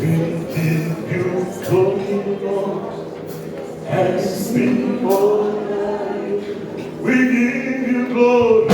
give you glory, Lord, as we honor you. We give you glory.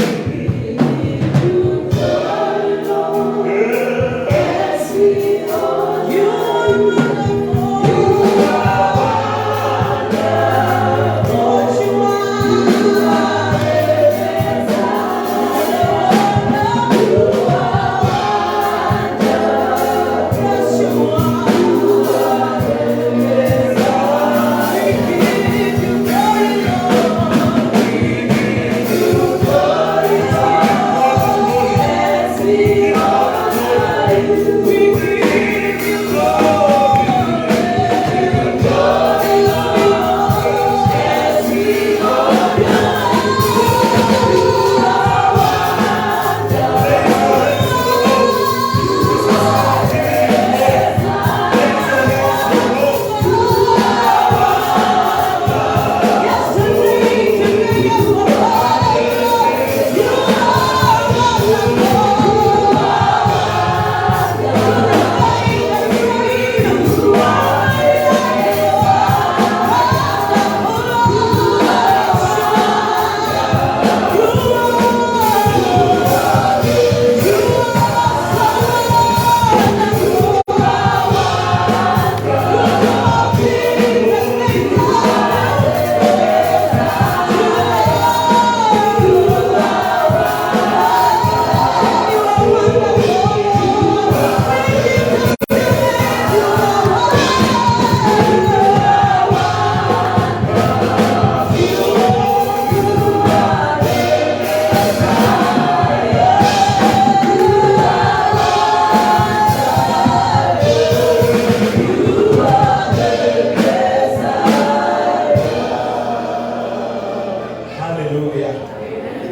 Hallelujah.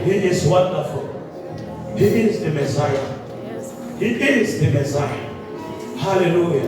He is wonderful. He is the Messiah. He is the Messiah. Hallelujah.